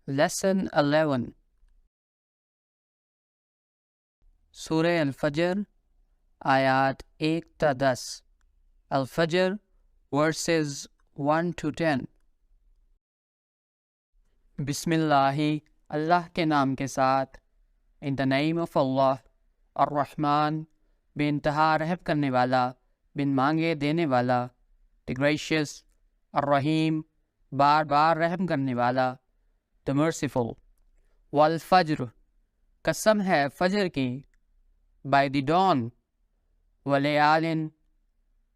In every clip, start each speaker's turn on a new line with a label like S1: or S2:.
S1: Lesson 11 سورہ الفجر آیات 1 تا 10 الفجر verses 1 to 10 بسم اللہ اللہ کے نام کے ساتھ in the name of Allah الرحمن بے انتہا رحم کرنے والا بن مانگے دینے والا the gracious الرحیم بار بار رحم کرنے والا the merciful والفجر قسم ہے فجر کی by the dawn ولیالن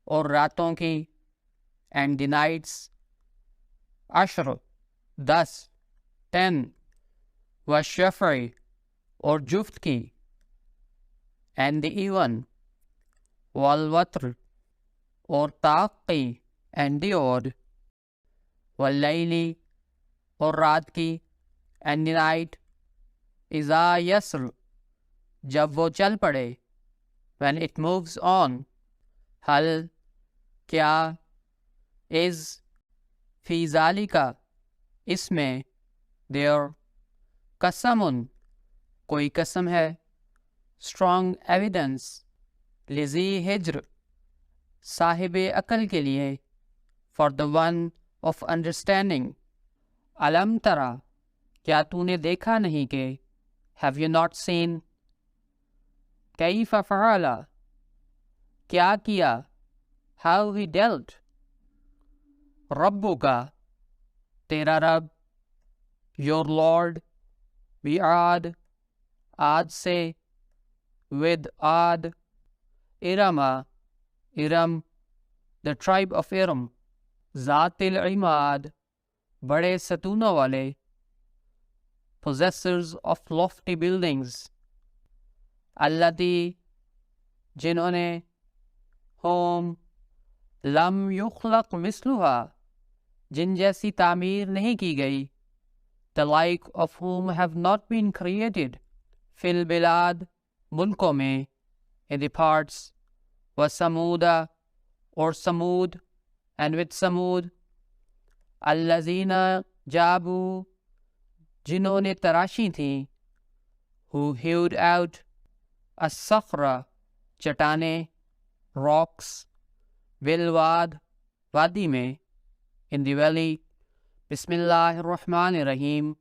S1: اور راتوں کی and the nights عشر 10 والشفع اور جفت کی and the even والوتر اور طاق کی and the odd واللیلی اور رات کی and the night اذا یسر جب وہ چل پڑے when it moves on حل کیا is فی ذالکا اس میں there قسم کوئی قسم ہے strong evidence لذی ہجر صاحب عقل کے لیے for the one of understanding علم ترا کیا تو نے دیکھا نہیں کہ have you not seen کیف فعل کیا کیا how he dealt ربک تیرا رب your lord بعاد عاد سے with عاد Iram Iram the tribe of Iram ذات العماد بڑے ستونوں والے possessors of lofty buildings التی جنہوں نے ہوم لم یخلق مثلها جن جیسی تعمیر نہیں کی گئی the like of whom have not been created فی البلاد ملکوں میں in the parts وثمودا اور سمود and with سمود الذین جابوا جنہوں نے تراشی تھیں who hewed out الصخر چٹانیں rocks بالواد وادی میں in the valley بسم اللہ الرحمن الرحیم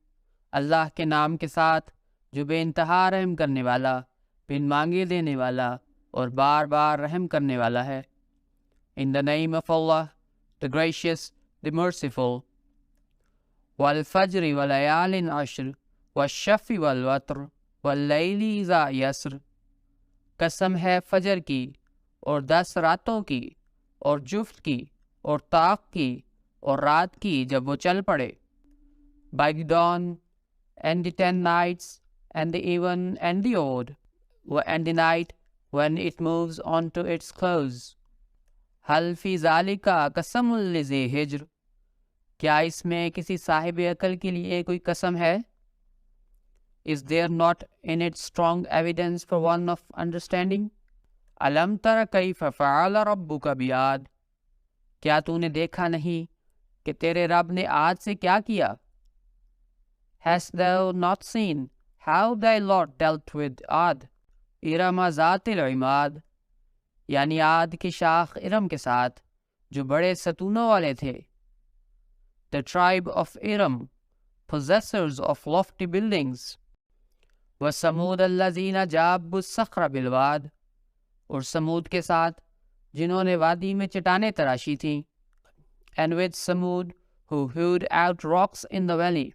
S1: اللہ کے نام کے ساتھ جو بے انتہا رحم کرنے والا بن مانگے دینے والا اور بار بار رحم کرنے والا ہے in the name of Allah the gracious the merciful والفجر ولیال عشر والشفع والوتر واللیل اذا یسر قسم ہے فجر کی اور 10 راتوں کی اور جفت کی اور طاق کی اور رات کی جب وہ چل پڑے by the dawn and the 10 nights and the even and the odd and the night when it moves on to its close حل فی ذالکا قسم لذی ہجر کیا اس میں کسی صاحب عقل کے لیے کوئی قسم ہے is there not in it strong evidence for one of understanding علم تر کیف فعل ربک بعاد کیا تو نے دیکھا نہیں کہ تیرے رب نے عاد سے کیا کیا hast thou not seen how thy Lord dealt with عاد ارم ذات العماد یعنی عاد کی شاخ ارم کے ساتھ جو بڑے ستونوں والے تھے the tribe of Iram possessors of lofty buildings وَثَمُودَ الَّذِينَ جَابُوا الصَّخْرَ بِالْوَادِ اور سمود کے ساتھ جنہوں نے وادی میں چٹانیں تراشی تھیں and with Samud who hewed out rocks in the valley